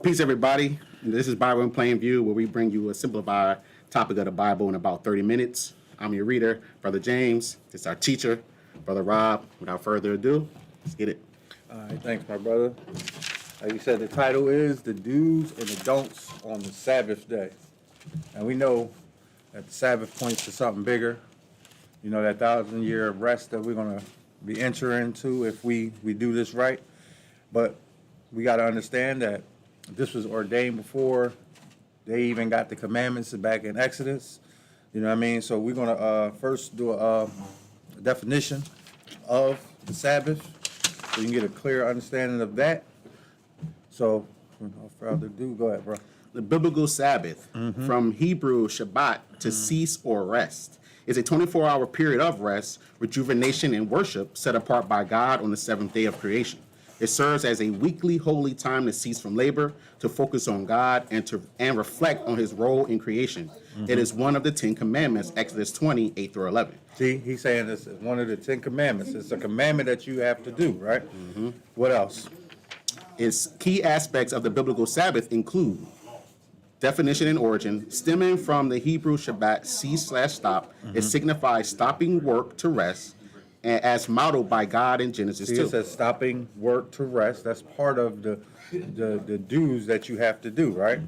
Peace, everybody. This is Bible in Plain View, where we bring you a simplified topic of the Bible in about 30 minutes. I'm your reader, Brother James. This is our teacher, Brother Rob. Without further ado, let's get it. All right, thanks, my brother. Like you said, the title is The Do's and the Don'ts on the Sabbath Day. And we know that the Sabbath points to something bigger. You know, that 1,000-year rest that we're going to be entering into if we do this right. But we got to understand that this was ordained before they even got the commandments back in Exodus. You know what I mean? So we're going to first do a definition of the Sabbath so you can get a clear understanding of that. So, without further ado, go ahead, bro. The biblical Sabbath, from Hebrew Shabbat to cease or rest, is a 24-hour period of rest, rejuvenation, and worship set apart by God on the seventh day of creation. It serves as a weekly holy time to cease from labor, to focus on God, and reflect on his role in creation. It is one of the 10 commandments, Exodus 20, 8 through 11. See, he's saying this is one of the 10 commandments. It's a commandment that you have to do, right? What else? Its key aspects of the biblical Sabbath include definition and origin. Stemming from the Hebrew Shabbat, cease/stop, it signifies stopping work to rest, as modeled by God in Genesis See, 2. it says stopping work to rest. That's part of the dues that you have to do, right?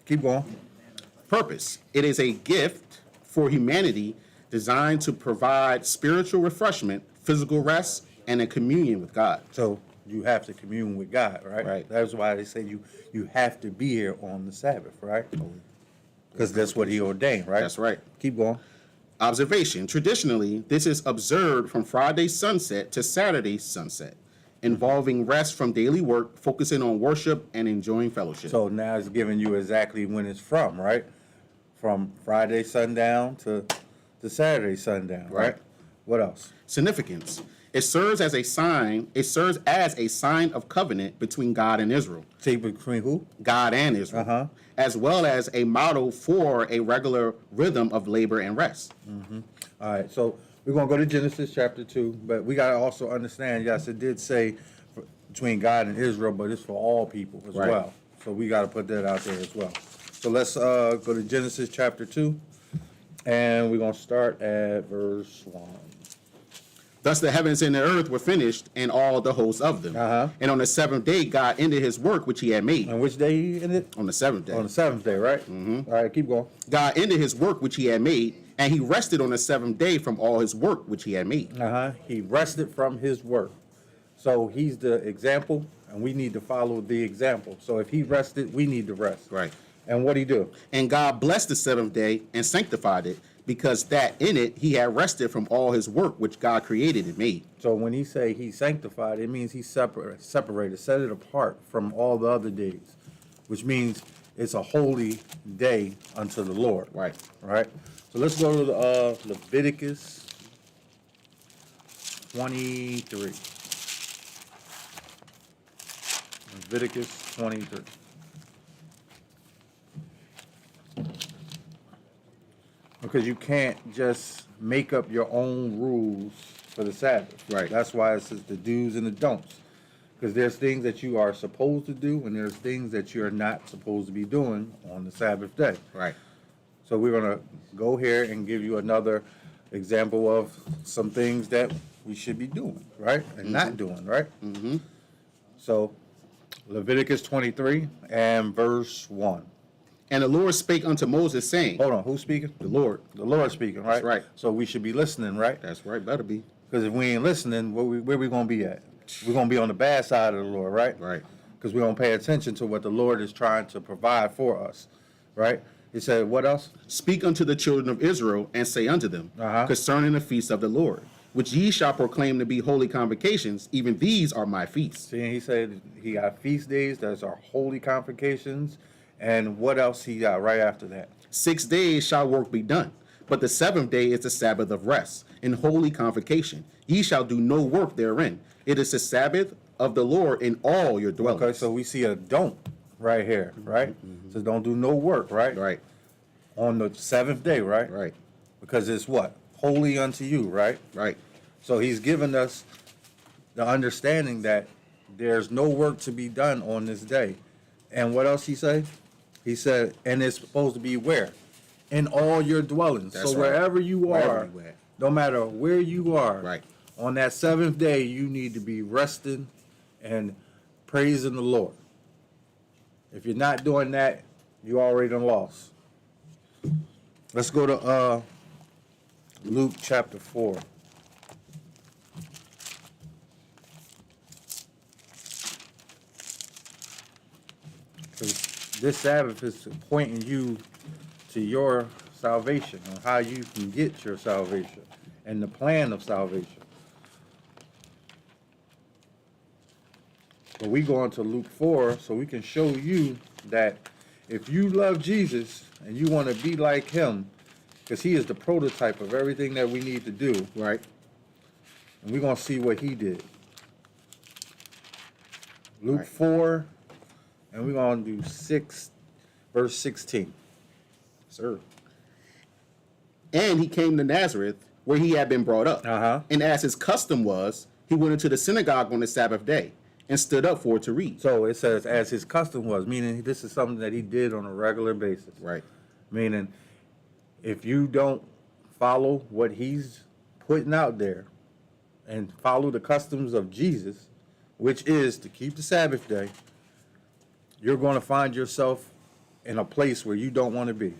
Keep going. Purpose. It is a gift for humanity designed to provide spiritual refreshment, physical rest, and a communion with God. So you have to commune with God, right? Right. That's why they say you have to be here on the Sabbath, right? Because that's what he ordained, right? That's right. Keep going. Observation. Traditionally, this is observed from Friday sunset to Saturday sunset, involving rest from daily work, focusing on worship and enjoying fellowship. So now it's giving you exactly when it's from, right? From Friday sundown to Saturday sundown, right? Right. What else? Significance. It serves as a sign of covenant between God and Israel. See, between who? God and Israel, as well as a model for a regular rhythm of labor and rest. All right, so we're going to go to Genesis chapter 2, but we got to also understand, yes, it did say between God and Israel, but it's for all people as Right. well. So we got to put that out there as well. So let's go to Genesis chapter 2, and we're going to start at verse 1. Thus the heavens and the earth were finished, and all the hosts of them. And on the seventh day, God ended his work which he had made. And which day he ended? On the seventh day. On the seventh day, right? All right, keep going. God ended his work which he had made, and he rested on the seventh day from all his work which he had made. He rested from his work. So he's the example, and we need to follow the example. So if he rested, we need to rest. Right. And what'd he do? And God blessed the seventh day and sanctified it, because that in it he had rested from all his work which God created and made. So when he say he sanctified, it means he separated, set it apart from all the other days, which means it's a holy day unto the Lord. Right. Right? So let's go to Leviticus 23. Leviticus 23. Because you can't just make up your own rules for the Sabbath. Right. That's why it says the do's and the don'ts. Because there's things that you are supposed to do, and there's things that you're not supposed to be doing on the Sabbath day. Right. So we're going to go here and give you another example of some things that we should be doing, right? And not doing, right? So Leviticus 23 and verse 1. And the Lord spake unto Moses, saying, Hold on, who's speaking? The Lord. The Lord speaking, right? That's right. So we should be listening, right? That's right, better be. Because if we ain't listening, where we going to be at? We're going to be on the bad side of the Lord, right? Right. Because we don't pay attention to what the Lord is trying to provide for us, right? He said, what else? Speak unto the children of Israel, and say unto them, concerning the feast of the Lord, which ye shall proclaim to be holy convocations, even these are my feasts. See, he said he got feast days, those are holy convocations, and what else he got right after that? 6 days shall work be done, but the seventh day is the Sabbath of rest, in holy convocation. Ye shall do no work therein. It is the Sabbath of the Lord in all your dwellings. Okay, so we see a don't right here, right? Says don't do no work, right? Right. On the seventh day, right? Right. Because it's what? Holy unto you, right? Right. So he's given us the understanding that there's no work to be done on this day. And what else he say? He said, and it's supposed to be where? In all your dwellings. That's so right. wherever you Wherever are, you at. no matter where you are, Right. on that seventh day, you need to be resting and praising the Lord. If you're not doing that, you already done lost. Let's go to Luke chapter 4. This Sabbath is pointing you to your salvation, on how you can get your salvation, and the plan of salvation. But we go into Luke 4 so we can show you that if you love Jesus and you want to be like him, because he is the prototype of everything that we need to do, Right. and we're going to see what he did. Luke Right. 4, and we're going to do verse 16. Sir. And he came to Nazareth, where he had been brought up. Uh-huh. And as his custom was, he went into the synagogue on the Sabbath day and stood up for it to read. So it says, as his custom was, meaning this is something that he did on a regular basis. Right. Meaning, if you don't follow what he's putting out there and follow the customs of Jesus, which is to keep the Sabbath day, you're going to find yourself in a place where you don't want to be.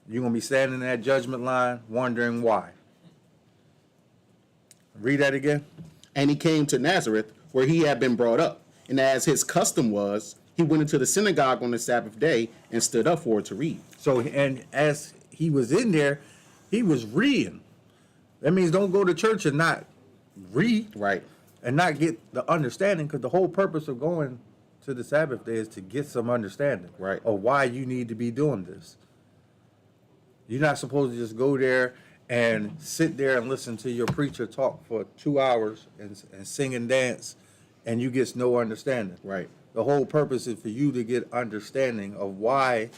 You're going to be standing in that judgment line wondering why. Read that again. And he came to Nazareth, where he had been brought up. And as his custom was, he went into the synagogue on the Sabbath day and stood up for it to read. So, and as he was in there, he was reading. That means don't go to church and not read. Right. And not get the understanding, because the whole purpose of going to the Sabbath day is to get some understanding Right. of why you need to be doing this. You're not supposed to just go there and sit there and listen to your preacher talk for 2 hours and sing and dance, and you get no understanding. Right. The whole purpose is for you to get understanding of why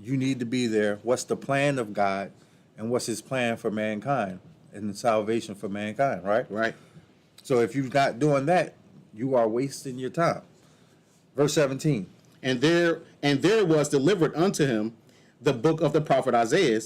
you need to be there, what's the plan of God, and what's his plan for mankind and the salvation for mankind, right? Right. So if you're not doing that, you are wasting your time. Verse 17. And there was delivered unto him the book of the prophet Isaiah.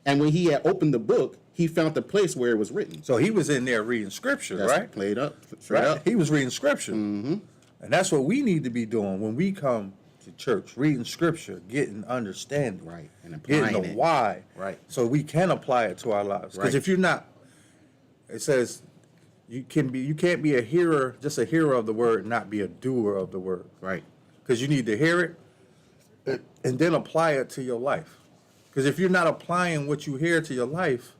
And when he had opened the book, he found the place where it was written. So he was in there reading scripture, That's right? Played up. Straight Right? up. He was reading scripture. Mm-hmm. And that's what we need to be doing when we come to church, reading scripture, getting understanding. Right. And Getting applying the it. why. Right. So we can apply it to our lives. Because Right. if you're not, it says you can't be a hearer, just a hearer of the word, not be a doer of the word. Right. Because you need to hear it and then apply it to your life. Because if you're not applying what you hear to your life,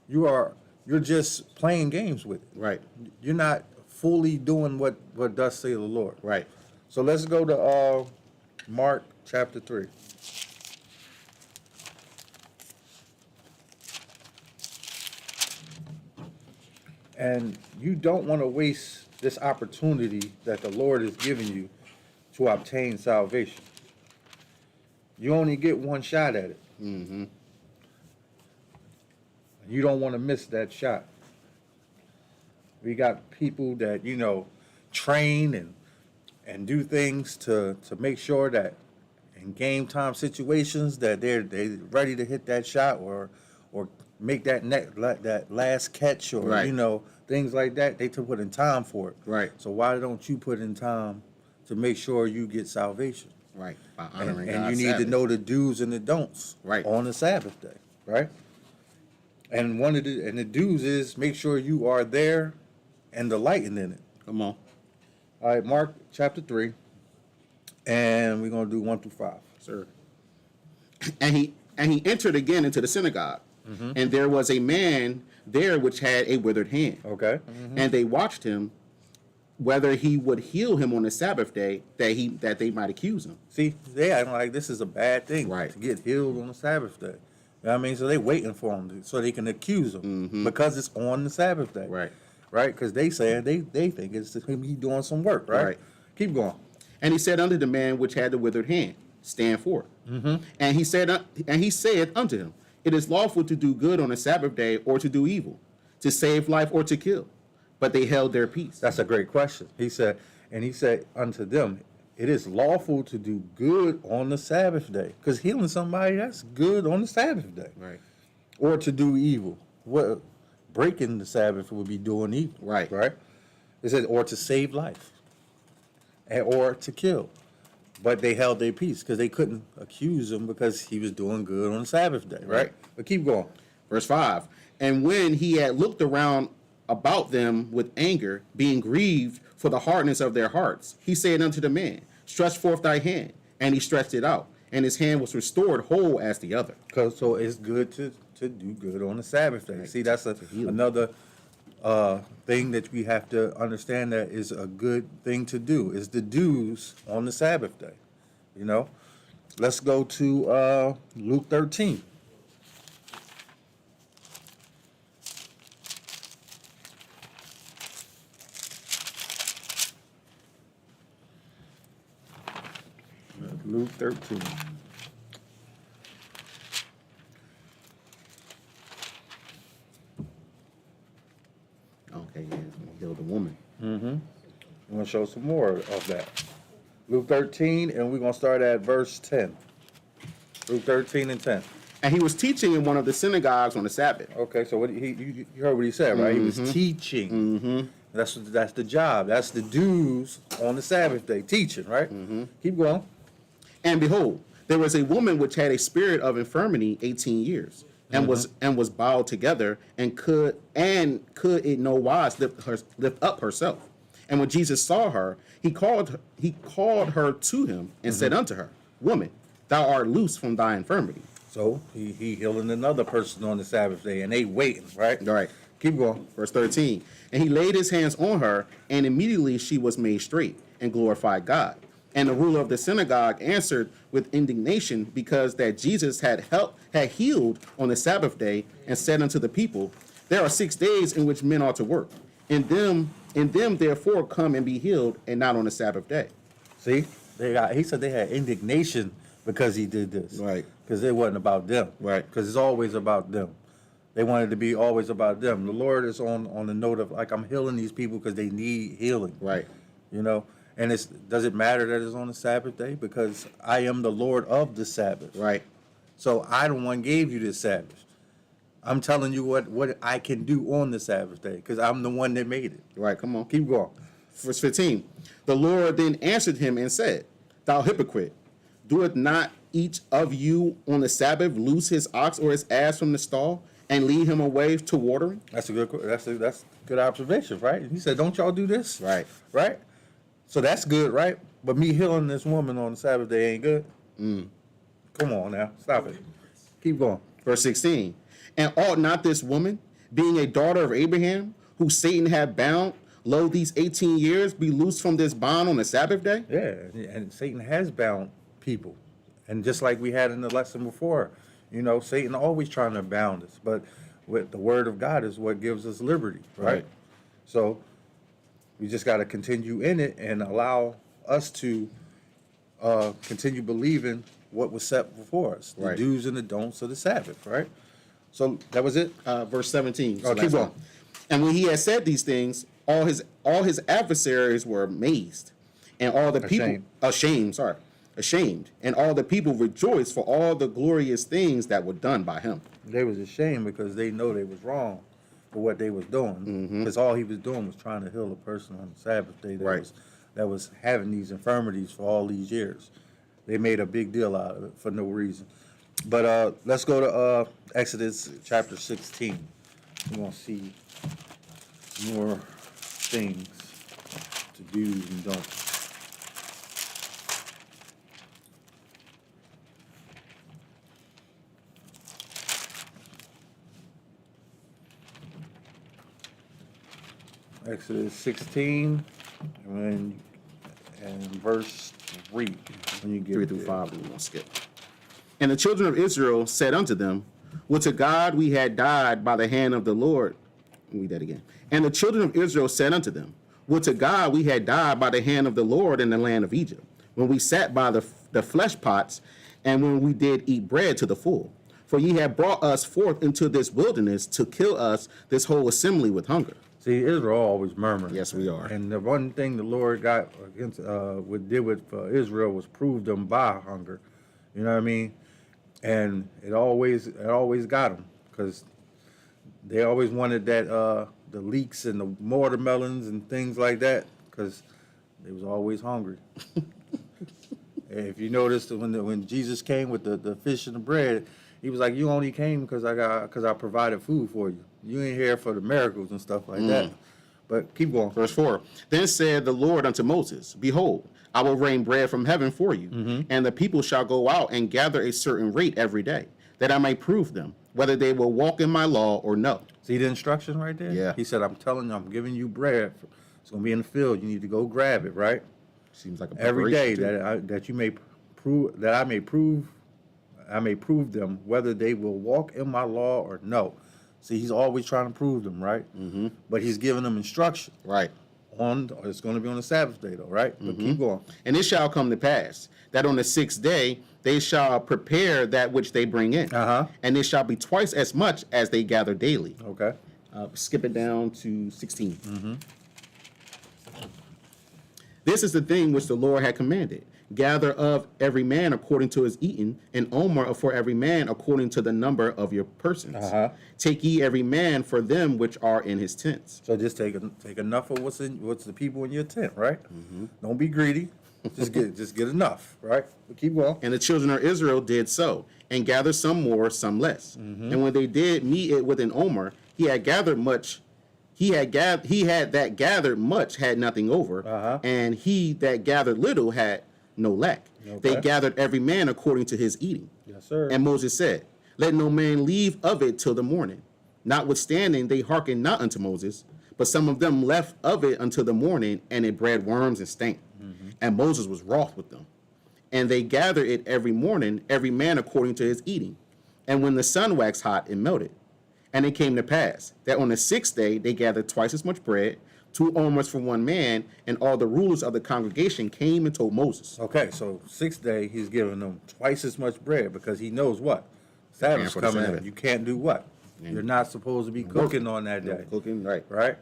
you're just playing games with it. Right. You're not fully doing what thus say the Lord. Right. So let's go to Mark chapter 3. And you don't want to waste this opportunity that the Lord is giving you to obtain salvation. You only get one shot at it. Mm-hmm. You don't want to miss that shot. We got people that, train and do things to make sure that in game time situations that they're ready to hit that shot or make that last catch or Right. Things like that. They put in time for it. Right. So why don't you put in time to make sure you get salvation? Right. By honoring And God's you need Sabbath. to know the do's and the don'ts Right. on the Sabbath day, right? And the do's is make sure you are there and delighting in it. Come on. All right, Mark chapter 3, and we're gonna do 1 through 5. Sir. And he entered again into the synagogue, and there was a man there which had a withered hand. Okay. And they watched him whether he would heal him on the Sabbath day, that they might accuse him. See, they acting like this is a bad thing, Right. to get healed on the Sabbath day. You know what I mean? So they waiting for him so they can accuse him because it's on the Sabbath day. Right. Right? Because they saying they think it's him he doing some work, right? Right. Keep going. And he said unto the man which had the withered hand, Stand forth. And he said unto him, It is lawful to do good on a Sabbath day, or to do evil, to save life or to kill. But they held their peace. That's a great question. He said unto them, it is lawful to do good on the Sabbath day. Because healing somebody, that's good on the Sabbath day. Right. Or to do evil. What breaking the Sabbath would be doing evil. Right. Right? It says, or to save life. Or to kill. But they held their peace because they couldn't accuse him because he was doing good on the Sabbath day. Right? But keep going. Verse 5. And when he had looked around about them with anger, being grieved for the hardness of their hearts, he said unto the man, stretch forth thy hand. And he stretched it out, and his hand was restored whole as the other. So it's good to do good on the Sabbath day. Right. See, that's another thing that we have to understand that is a good thing to do, is the dues on the Sabbath day. You know? Let's go to Luke 13. Luke 13. Okay, yeah, he's going to heal the woman. I'm going to show some more of that. Luke 13, and we're going to start at verse 10. Luke 13 and 10. And he was teaching in one of the synagogues on the Sabbath. Okay, so what you heard what he said, right? He was teaching. That's the job. That's the dues on the Sabbath day, teaching, right? Keep going. And behold, there was a woman which had a spirit of infirmity 18 years, and was bowed together, and could it no wise lift up herself. And when Jesus saw her, he called her to him and said unto her, Woman, thou art loose from thy infirmity. So he healing another person on the Sabbath day, and they waiting, right? Right. Keep going. Verse 13. And he laid his hands on her, and immediately she was made straight and glorified God. And the ruler of the synagogue answered with indignation, because that Jesus had healed on the Sabbath day, and said unto the people, There are 6 days in which men ought to work. In them therefore come and be healed, and not on the Sabbath day. See, he said they had indignation because he did this. Right. Because it wasn't about them. Right. Because it's always about them. They wanted to be always about them. The Lord is on the note of, like, I'm healing these people because they need healing. Right. You know? And does it matter that it's on the Sabbath day? Because I am the Lord of the Sabbath. Right. So I the one gave you this Sabbath. I'm telling you what I can do on the Sabbath day because I'm the one that made it. Right. Come on. Keep going. Verse 15. The Lord then answered him and said, Thou hypocrite, doeth not each of you on the Sabbath loose his ox or his ass from the stall and lead him away to watering? That's a good observation, right? He said, don't y'all do this? Right. Right? So that's good, right? But me healing this woman on the Sabbath day ain't good. Come on now. Stop it. Keep going. Verse 16. And ought not this woman, being a daughter of Abraham, who Satan had bound, lo, these 18 years, be loosed from this bond on the Sabbath day? Yeah, and Satan has bound people. And just like we had in the lesson before, you know, Satan always trying to bound us. But with the word of God is what gives us liberty, right? So we just got to continue in it and allow us to continue believing what was set before us, the Right. do's and the don'ts of the Sabbath, right? So that was it. Verse 17. Oh, keep going. And when he had said these things, all his adversaries were amazed, and all the people ashamed, and all the people rejoiced for all the glorious things that were done by him. They was ashamed because they know they was wrong for what they was doing. Because all he was doing was trying to heal a person on the Sabbath day that was having these infirmities for all these years. They made a big deal out of it for no reason. But let's go to Exodus chapter 16. We're going to see more things to do's and don'ts. Exodus 16 and verse 3. When you get 3 through 5, we won't skip. And the children of Israel said unto them, Would to God we had died by the hand of the Lord. Read that again. And the children of Israel said unto them, Would to God we had died by the hand of the Lord in the land of Egypt, when we sat by the flesh pots, and when we did eat bread to the full. For ye have brought us forth into this wilderness to kill us, this whole assembly, with hunger. See, Israel always murmured. Yes, we are. And the one thing the Lord got against, did with Israel was prove them by hunger. You know what I mean? And it always got them because they always wanted that the leeks and the watermelons and things like that because they was always hungry. If you noticed when Jesus came with the fish and the bread, he was like, "You only came because I provided food for you. You ain't here for the miracles and stuff like that." But keep going. Verse 4. Then said the Lord unto Moses, Behold, I will rain bread from heaven for you, and the people shall go out and gather a certain rate every day, that I may prove them, whether they will walk in my law or no. See the instruction right there? Yeah. He said, "I'm telling you, I'm giving you bread. It's gonna be in the field. You need to go grab it, right? Seems like a Every day preparation, too. that you may prove that I may prove them whether they will walk in my law or no." See, he's always trying to prove them, right? But he's giving them instruction. Right. It's going to be on the Sabbath day, though, right? But keep going. And it shall come to pass that on the 6th day they shall prepare that which they bring in, and it shall be twice as much as they gather daily. Okay. Skip it down to 16. This is the thing which the Lord had commanded. Gather of every man according to his eating, and omer for every man according to the number of your persons. Take ye every man for them which are in his tents. So just take enough of what's the people in your tent, right? Don't be greedy. Just get enough, right? But keep going. And the children of Israel did so, and gathered some more, some less. And when they did meet it with an omer, he had gathered much. He had that gathered much had nothing over, and he that gathered little had no lack. They gathered every man according to his eating. Yes, sir. And Moses said, Let no man leave of it till the morning. Notwithstanding, they hearkened not unto Moses, but some of them left of it until the morning, and it bred worms and stank. And Moses was wroth with them. And they gathered it every morning, every man according to his eating. And when the sun waxed hot, it melted. And it came to pass that on the 6th day they gathered twice as much bread, 2 omers for one man, and all the rulers of the congregation came and told Moses. Okay, so 6th day he's giving them twice as much bread because he knows what? Sabbath's for the coming Sabbath. in. You can't do what? You're not supposed to be cooking on that day. Cooking, right. Right?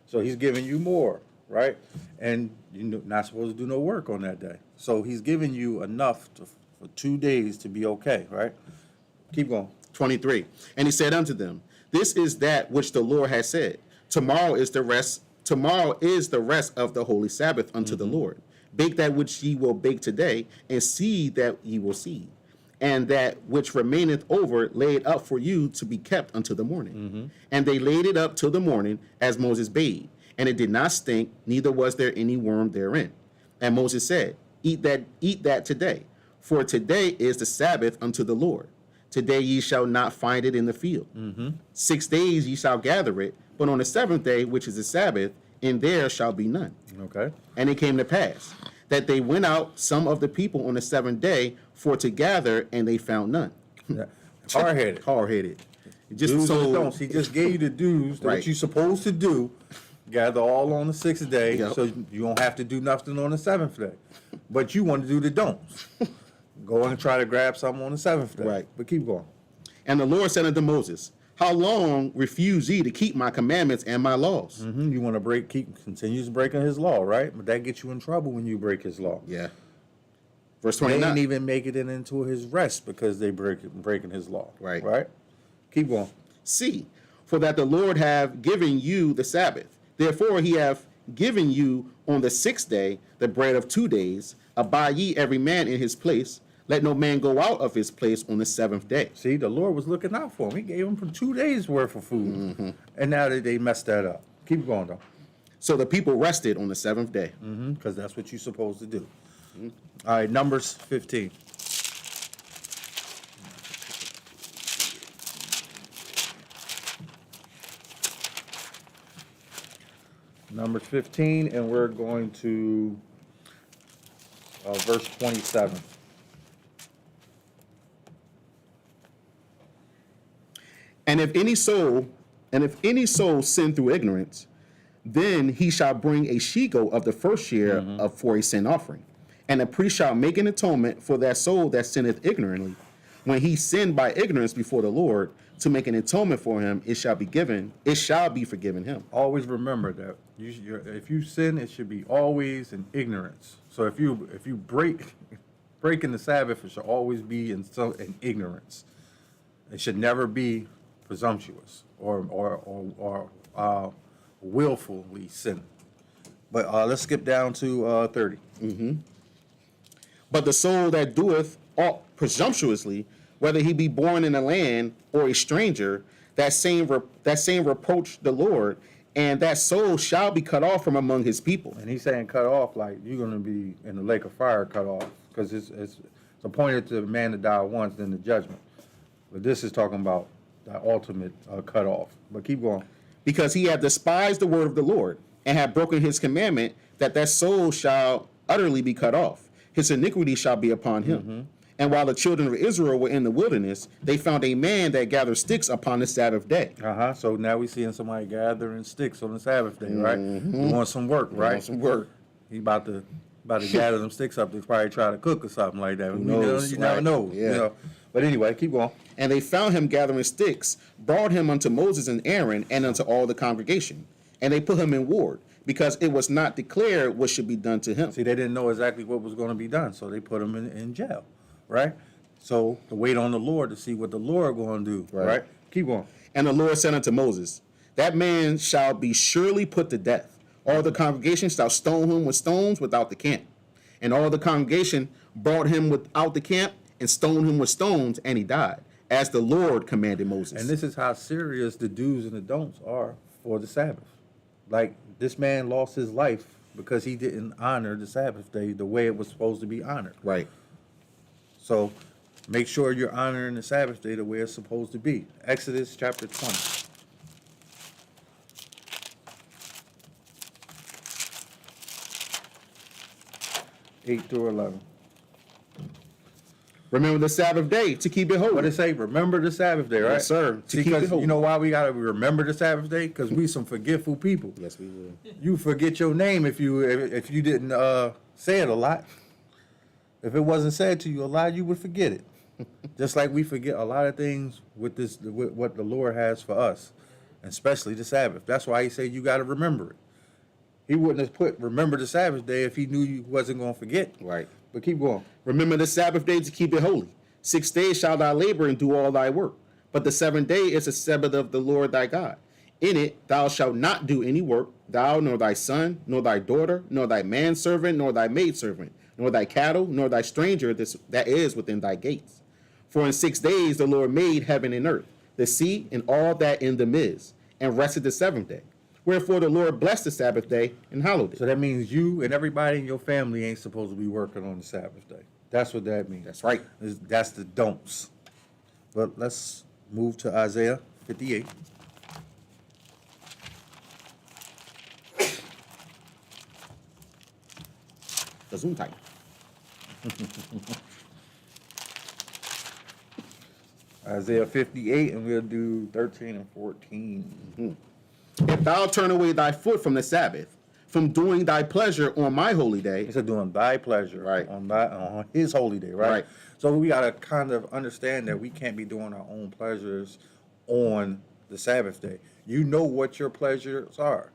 So he's giving you more, right? And you're not supposed to do no work on that day. So he's giving you enough for 2 days to be okay, right? Keep going. 23. And he said unto them, This is that which the Lord has said. Tomorrow is the rest of the holy Sabbath unto the Lord. Bake that which ye will bake today, and seed that ye will seed. And that which remaineth over, lay it up for you to be kept until the morning. And they laid it up till the morning, as Moses bade. And it did not stink, neither was there any worm therein. And Moses said, Eat that today, for today is the Sabbath unto the Lord. Today ye shall not find it in the field. 6 days ye shall gather it, but on the 7th day, which is the Sabbath, in there shall be none. Okay. And it came to pass that they went out, some of the people, on the 7th day for to gather, and they found none. Yeah. Hard-headed. Hard-headed. Just Do's so and don'ts. He just gave you the do's, Right. what you're supposed to do. Gather all on the 6th day, Yep. so you don't have to do nothing on the 7th day. But you want to do the don'ts. Go and try to grab something on the 7th day. Right. But keep going. And the Lord said unto Moses, How long refuse ye to keep my commandments and my laws? You want to continues breaking his law, right? But that gets you in trouble when you break his law. Yeah. Verse They 29. ain't even making it into his rest because they breaking his law. Right. Right? Keep going. See, for that the Lord have given you the Sabbath. Therefore he hath given you on the 6th day the bread of 2 days. Abide ye every man in his place. Let no man go out of his place on the 7th day. See, the Lord was looking out for him. He gave him for 2 days worth of food. And now they messed that up. Keep going, though. So the people rested on the 7th day. Because that's what you're supposed to do. All right, Numbers 15. Numbers 15, and we're going to verse 27. And if any soul sin through ignorance, then he shall bring a she-goat of the first year for a sin offering. And the priest shall make an atonement for that soul that sinneth ignorantly, When he sinned by ignorance before the Lord to make an atonement for him, it shall be forgiven him. Always remember that if you sin, it should be always in ignorance. So if you breaking the Sabbath, it should always be in ignorance. It should never be presumptuous or willfully sin. But let's skip down to 30. But the soul that doeth aught presumptuously, whether he be born in a land or a stranger, that same reproach the Lord, and that soul shall be cut off from among his people. And he's saying cut off like you're going to be in the lake of fire cut off, because it's appointed to the man to die once, then the judgment. But this is talking about the ultimate cut off. But keep going. Because he hath despised the word of the Lord, and hath broken his commandment, that soul shall utterly be cut off. His iniquity shall be upon him. And while the children of Israel were in the wilderness, they found a man that gathered sticks upon the Sabbath day. So now we're seeing somebody gathering sticks on the Sabbath day, right? Doing some work, right? Some work. He about to gather them sticks up to probably try to cook or something like that. You never know. Yeah. You know. But anyway, keep going. And they found him gathering sticks, brought him unto Moses and Aaron, and unto all the congregation. And they put him in ward, because it was not declared what should be done to him. See, they didn't know exactly what was going to be done, so they put him in jail, right? So to wait on the Lord to see what the Lord going to do, right? Keep going. And the Lord said unto Moses, that man shall be surely put to death. All the congregation shall stone him with stones without the camp. And all the congregation brought him without the camp and stoned him with stones, and he died, as the Lord commanded Moses. And this is how serious the do's and the don'ts are for the Sabbath. Like, this man lost his life because he didn't honor the Sabbath day the way it was supposed to be honored. Right. So make sure you're honoring the Sabbath day the way it's supposed to be. Exodus chapter 20. (8 through 11). Remember the Sabbath day to keep it holy. What it say? Remember the Sabbath day, right? Yes, sir. To keep Because it holy. you know why we gotta remember the Sabbath day? Because we some forgetful people. Yes, we will. You forget your name if you didn't say it a lot. If it wasn't said to you a lot, you would forget it. Just like we forget a lot of things with what the Lord has for us, and especially the Sabbath. That's why he said you got to remember it. He wouldn't have put remember the Sabbath day if he knew you wasn't going to forget. Right. But keep going. Remember the Sabbath day to keep it holy. 6 days shalt thou labor and do all thy work. But the 7th day is the Sabbath of the Lord thy God. In it thou shalt not do any work, thou, nor thy son, nor thy daughter, nor thy manservant, nor thy maidservant, nor thy cattle, nor thy stranger that is within thy gates. For in 6 days the Lord made heaven and earth, the sea, and all that in them is, and rested the 7th day. Wherefore the Lord blessed the Sabbath day and hallowed it. So that means you and everybody in your family ain't supposed to be working on the Sabbath day. That's what that means. That's right. That's the don'ts. But let's move to Isaiah 58. The Zoom tight. Isaiah 58, and we'll do 13 and 14. If thou turn away thy foot from the Sabbath, from doing thy pleasure on my holy day. He said doing thy pleasure Right. on his holy day, right? Right. So we got to kind of understand that we can't be doing our own pleasures on the Sabbath day. You know what your pleasures are.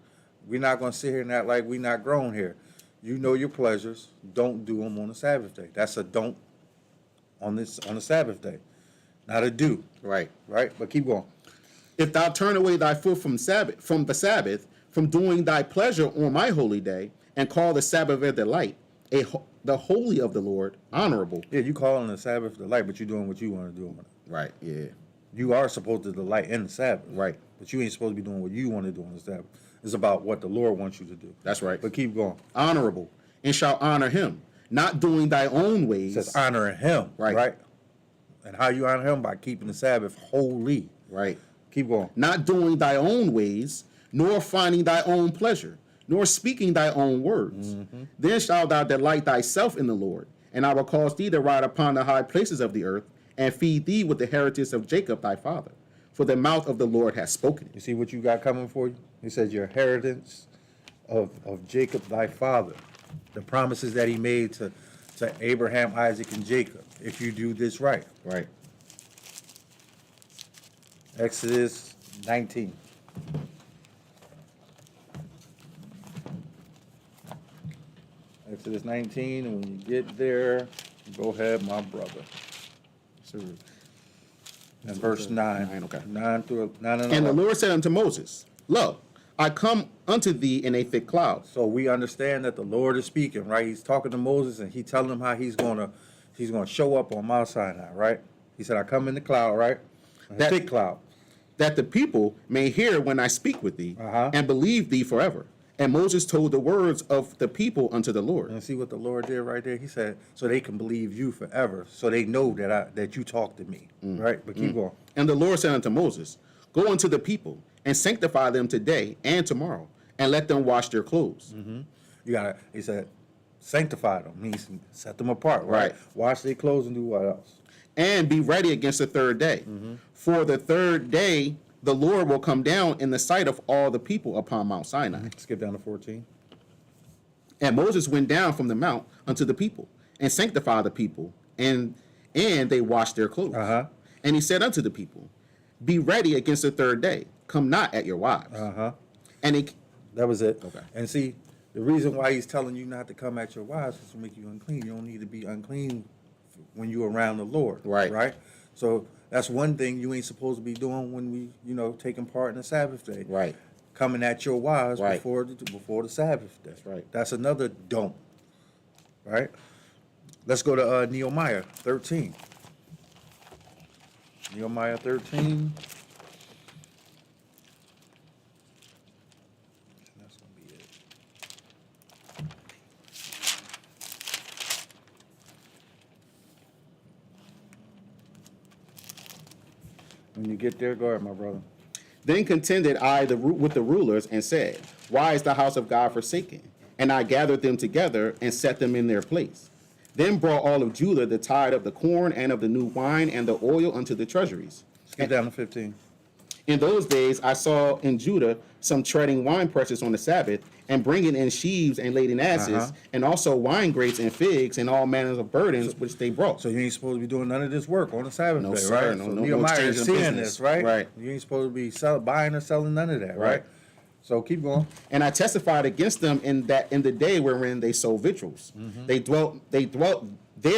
We're not going to sit here and act like we're not grown here. You know your pleasures. Don't do them on the Sabbath day. That's a don't on the Sabbath day. Not a do. Right. Right? But keep going. If thou turn away thy foot from the Sabbath, from doing thy pleasure on my holy day, and call the Sabbath a delight, the holy of the Lord, honorable. Yeah, you calling the Sabbath delight, but you're doing what you want to do on it. Right, yeah. You are supposed to delight in the Sabbath. Right. But you ain't supposed to be doing what you want to do on the Sabbath. It's about what the Lord wants you to do. That's right. But keep going. Honorable, and shall honor him, not doing thy own ways. It says honoring him. Right. And how you honor him? By keeping the Sabbath holy. Right. Keep going. Not doing thy own ways, nor finding thy own pleasure, nor speaking thy own words. Then shalt thou delight thyself in the Lord, and I will cause thee to ride upon the high places of the earth, and feed thee with the heritage of Jacob thy father. For the mouth of the Lord has spoken. You see what you got coming for you? He says your inheritance of Jacob thy father. The promises that he made to Abraham, Isaac, and Jacob. If you do this right. Right. Exodus 19. Exodus 19, and when you get there, go ahead, my brother. So, And verse 9. 9, okay. 9 through 9 and and the 11. Lord said unto Moses, Lo, I come unto thee in a thick cloud. So we understand that the Lord is speaking, right? He's talking to Moses, and he's telling him how he's gonna show up on Mount Sinai, right? He said, I come in the cloud, right? A thick cloud. That the people may hear when I speak with thee, Uh-huh. and believe thee forever. And Moses told the words of the people unto the Lord. And see what the Lord did right there? He said, so they can believe you forever, so they know that you talk to me, right? But keep going. And the Lord said unto Moses, Go unto the people, and sanctify them today and tomorrow, and let them wash their clothes. He said, sanctify them, means set them apart, right? Right. Wash their clothes and do what else? And be ready against the third day. For the third day the Lord will come down in the sight of all the people upon Mount Sinai. Skip down to 14. And Moses went down from the mount unto the people, and sanctified the people, and they washed their clothes. Uh-huh. And he said unto the people, Be ready against the third day. Come not at your wives. Uh-huh. And he, That was it. Okay. And see, the reason why he's telling you not to come at your wives is to make you unclean. You don't need to be unclean when you're around the Lord. Right. Right? So that's one thing you ain't supposed to be doing when we, taking part in the Sabbath day. Right. Coming at your wives Right. before the Sabbath day. That's right. That's another don't. Right? Let's go to Nehemiah 13. Nehemiah 13. That's going to be it. When you get there, go ahead, my brother. Then contended I with the rulers, and said, Why is the house of God forsaken? And I gathered them together, and set them in their place. Then brought all of Judah the tithe of the corn, and of the new wine, and the oil unto the treasuries. Skip down to 15. In those days I saw in Judah some treading wine presses on the Sabbath, and bringing in sheaves and laden asses, Uh-huh. and also wine grapes and figs, and all manners of burdens which they brought. So you ain't supposed to be doing none of this work on the Sabbath No, day, sir. right? No, So no Nehemiah exchange is of seeing business. this, right? Right. You ain't supposed to be buying or selling none of that, right? Right. So keep going. And I testified against them in the day wherein they sold victuals. There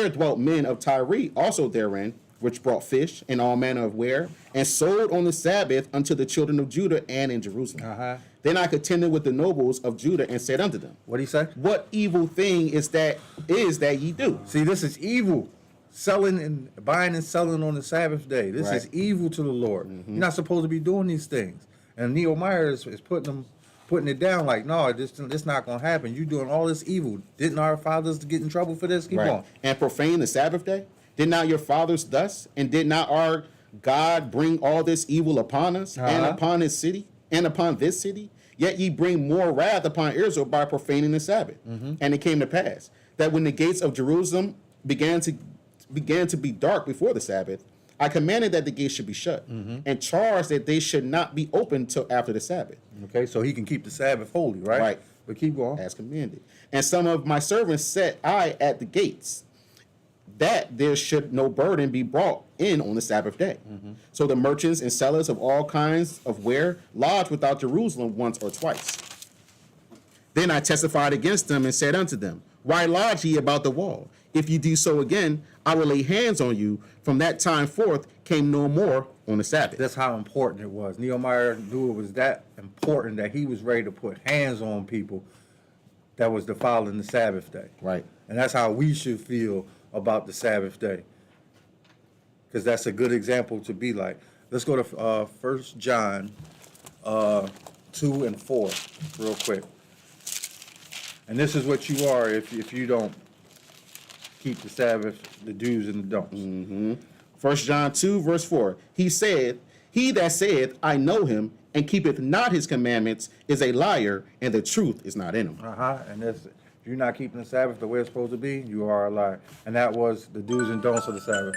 dwelt men of Tyre also therein, which brought fish and all manner of ware, and sold on the Sabbath unto the children of Judah and in Jerusalem. Uh-huh. Then I contended with the nobles of Judah, and said unto them, What'd he say? What evil thing is that ye do? See, this is evil. Selling and buying and selling on the Sabbath day. This is Right. evil to the Lord. You're not supposed to be doing these things. And Nehemiah is putting it down like, no, this not gonna happen. You doing all this evil. Didn't our fathers get in trouble for this? Keep on. And profane the Sabbath day? Did not your fathers thus? And did not our God bring all this evil upon us, and Uh-huh. upon his city, and upon this city? Yet ye bring more wrath upon Israel by profaning the Sabbath. And it came to pass that when the gates of Jerusalem began to be dark before the Sabbath, I commanded that the gates should be shut, and charged that they should not be opened till after the Sabbath, Okay, so he can keep the Sabbath holy, right? Right. But keep going. as commanded. And some of my servants set I at the gates, that there should no burden be brought in on the Sabbath day. So the merchants and sellers of all kinds of ware lodged without Jerusalem once or twice. Then I testified against them, and said unto them, Why lodge ye about the wall? If ye do so again, I will lay hands on you. From that time forth came no more on the Sabbath. That's how important it was. Nehemiah knew it was that important that he was ready to put hands on people that was defiling the Sabbath day. Right. And that's how we should feel about the Sabbath day. Because that's a good example to be like. Let's go to 1 John 2 and 4 real quick. And this is what you are if you don't keep the Sabbath, the do's and the don'ts. 1 John 2, verse 4. He that saith, I know him, and keepeth not his commandments, is a liar, and the truth is not in him. And if you're not keeping the Sabbath the way it's supposed to be, you are a liar. And that was the do's and don'ts of the Sabbath.